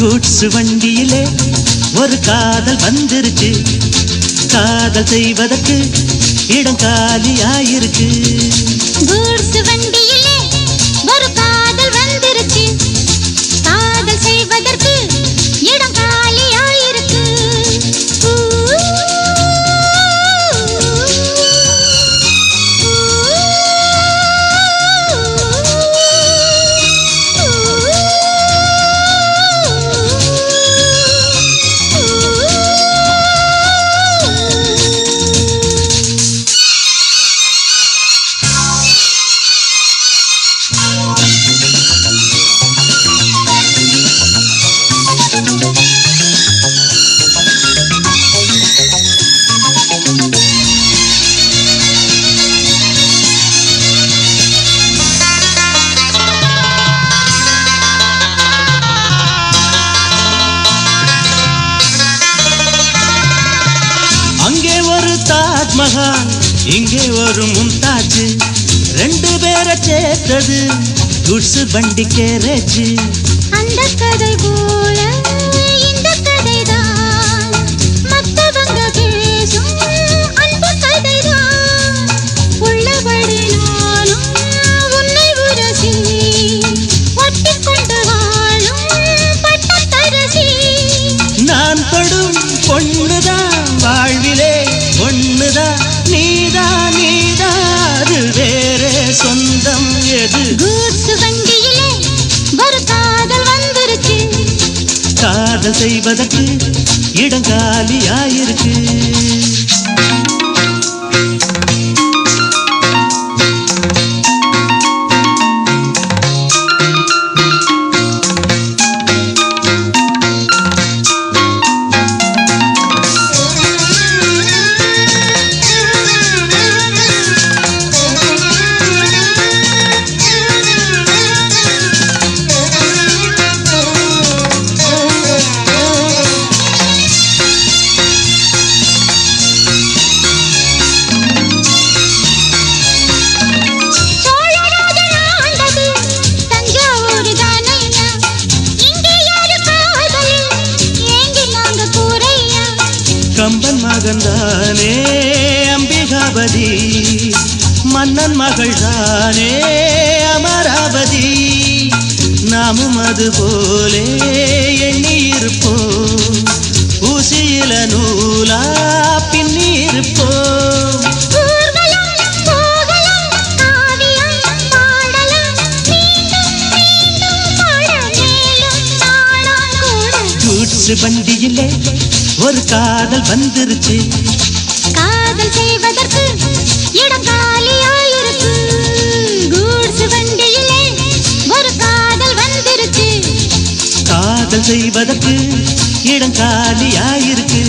Goods வண்டியிலே ஒரு காதல் வந்துருச்சு, காதல் செய்வதற்கு இடம் காலியாயிருக்கு. கூட்ஸ் வண்டியிலே ஒரு காதல் வந்துருச்சு, காதல் செய்வதற்கு இடம் காலியாயிருக்கு. மகான் இங்கே ஒரு மும்தாஜ், ரெண்டு பேரை சேர்த்தது குட்ஸ் வண்டி கேரேஜ். அந்த கதை போல இந்த கதைதான், மத்தவங்க பேசும் அன்பு கதைதான். உள்ளபடி நானும் உன்னை உரசி ஒட்டிக்கொண்டு வாழும் பட்டத்தரசி. நான் படும் பொண்ணுதான் வாழ்விலே ஒண்ணுதான், நீதான் நீதான் வேற சொந்தம் எது? கூட்ஸ் வண்டியிலே ஒரு காதல் வந்துருச்சு, காதல் செய்வதற்கு இடம் காலியாயிருக்கு. கம்பன் மகன்தானே அம்பிகாபதி, மன்னன் மகள் தானே அமராவதி. நாமும் அது போலே எண்ணி இருப்போம், ஊசியில நூலா பின்னி இருப்போம். கூட்ஸ் வண்டியிலே ஒரு காதல் வந்துருச்சு, காதல் செய்வதற்கு இடம் காலியாயிருக்கு. கூட்ஸ் வண்டியிலே ஒரு காதல் வந்துருச்சு, காதல் செய்வதற்கு இடம் காலியாயிருக்கு.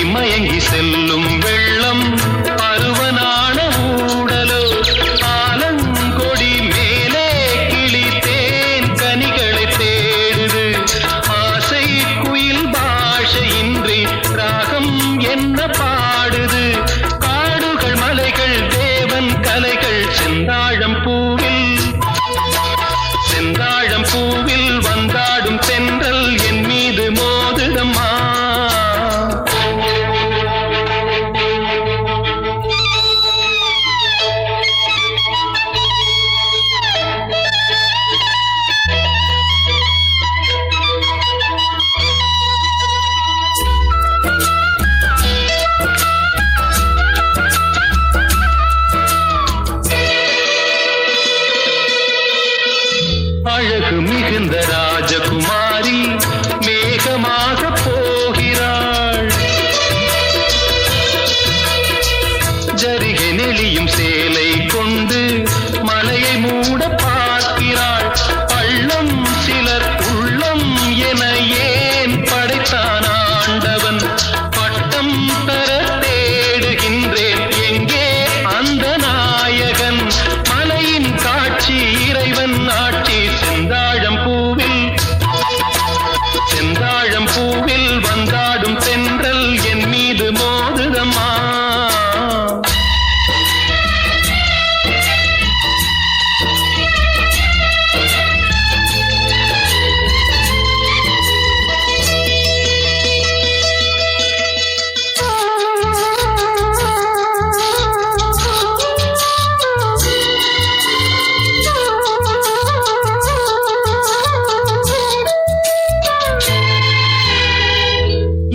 மயங்கி மயங்கி செல்லும் வெள்ளம் பருவனான ஊடலோ ஆலங்கொடி மேலே கிளி தேன் கனிகளை தேடுது ஆசை குயில் பாஷையின்றி ராகம் என்ன பாடுது காடுகள் மலைகள் தேவன் கலைகள் செந்தாழம் பூவில் வந்தாடும் தென்றல் என் மீது மோதுதம்மா அழகு மிகுந்த ராஜகுமாரி மேகமாக போகிறாள் ஜரிகை நெளியும் சேலை கொண்டு மலையை மூட பார்க்கிறாள் பள்ளம் சிலர் உள்ளம் என ஏன் படைத்தான் ஆண்டவன் பட்டம் தர தேடுகின்றேன் எங்கே அந்த நாயகன் மலையின் காட்சி இறைவன் ஆட்சி செந்தாழம் பூவில் வந்தாடும் தென்றல் என் மீது மோதுதம்மா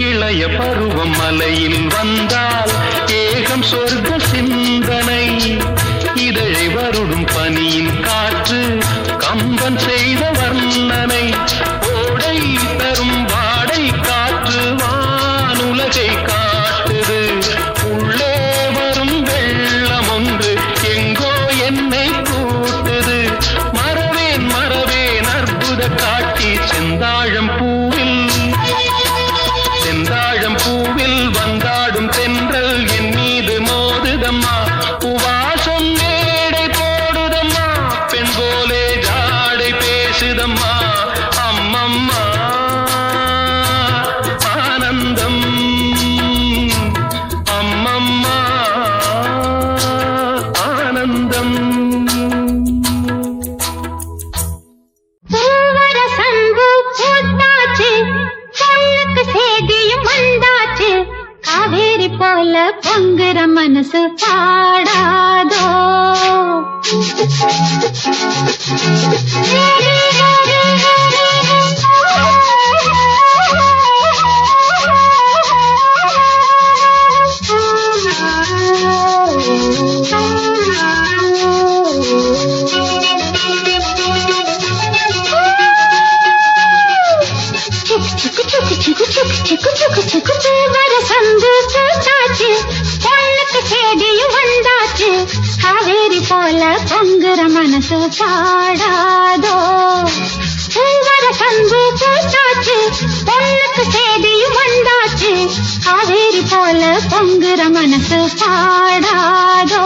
இளைய பருவம் மலையில் வந்தால் ஏகம் சொர்க்க சிந்தனை இதழை வருடும் பனியின் காற்று கம்பன் செய்த வர்ணனை ஓடை தரும் வாடை காற்று வானுலகை காட்டுது உள்ளே வரும் வெள்ளம் ஒன்று எங்கோ என்னை கூட்டுது மறவேன் அற்புத காட்சி செந்தாழம் பூவில் வந்தாடும் தென்றல் என் மீது மோதுதம்மா உவாசம் மேடை போடுதம்மா பெண் போலே ஜாடை பேசுதம்மா அம்மம்மா ஆனந்தம் அம்மம்மா ஆனந்தம் போல பொங்குற மனசு பாடாதோ காவேரி போல பொங்குற மனசு பாடாதோ பூவர சந்து பூத்தாச்சு பொண்ணுக்கு சேதியும் வந்தாச்சு காவேரி போல பொங்குற மனசு பாடாதோ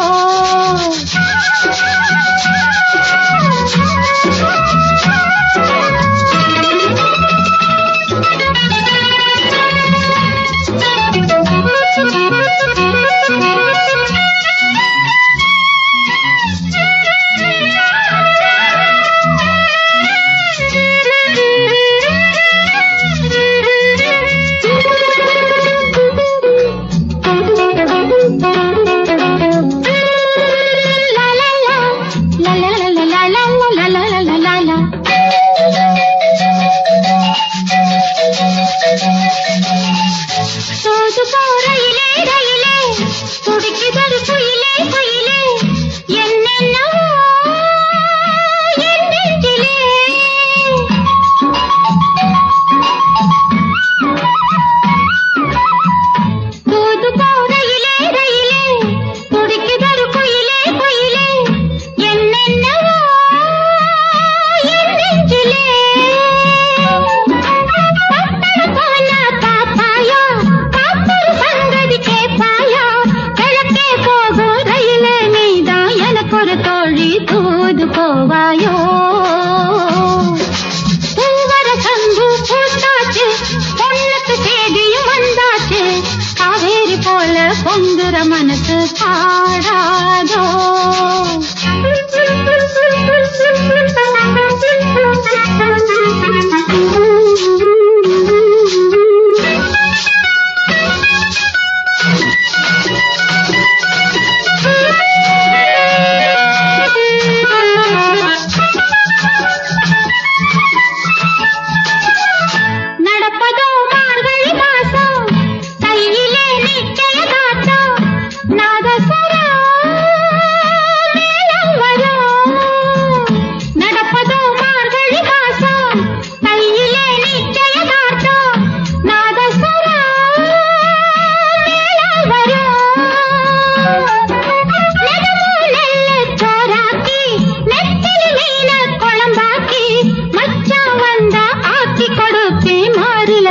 மனசு பாடாதோ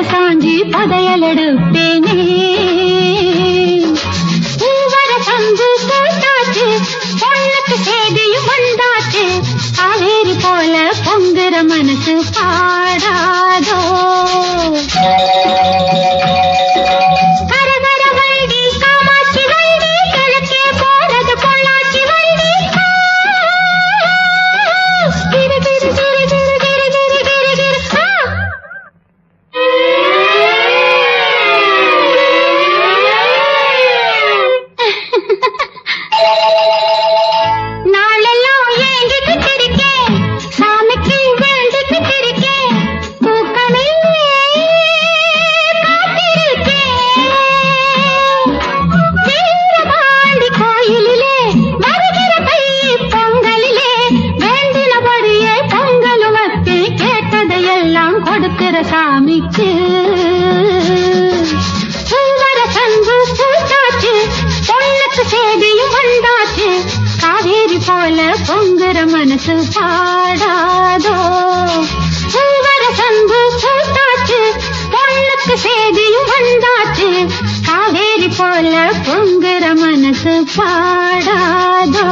சாஞ்சி பதையலெடுப்பேனே பூவர சந்து போட்டாச்சு பொண்ணுக்கு சேதியும் வந்தாச்சு காவேரி போல பொங்குற மனசு பாடாதோ கரகர வண்டி காமாட்சி வண்டி கிழக்கே போறது பொள்ளாச்சி வண்டி கிரு கிரு கிரு கிரு கிரு கிரு கிரு கிரு நாளெல்லாம் ஏங்கிட்டு இருக்கேன் சாமிக்கு வேண்டிக்கிட்டு இருக்கேன் தூக்கமே காத்திருக்கேன் வீரபாண்டி கோயிலிலே வருகிற தை பொங்கலிலே வேண்டினபடியே பொங்கலும் வச்சு கேட்டதையெல்லாம் கொடுக்கிற சாமிக்கு பூவர சந்து பூத்தாச்சு பொண்ணுக்கு சேதியும் வந்தாச்சு காவேரி போல பொங்குற மனசு பாடாதோ பூவர சந்து பூத்தாச்சு பொண்ணுக்கு சேதியும் வந்தாச்சு காவேரி போல பொங்குற மனசு பாடாதோ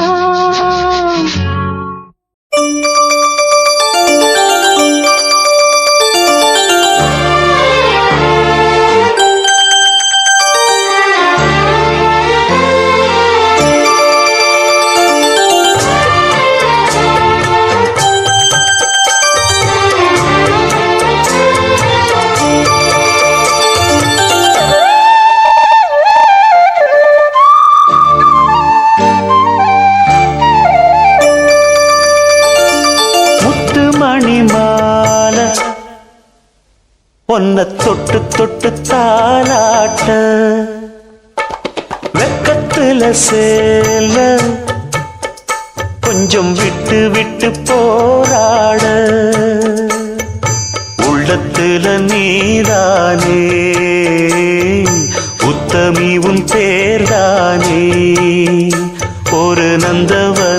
பொன்ன தொட்டு தொட்டு தாலாட்ட வெக்கத்துல சேல கொஞ்சம் விட்டு விட்டு போராட உள்ளத்துல நீதானே உத்தமி உன் பேர்தானே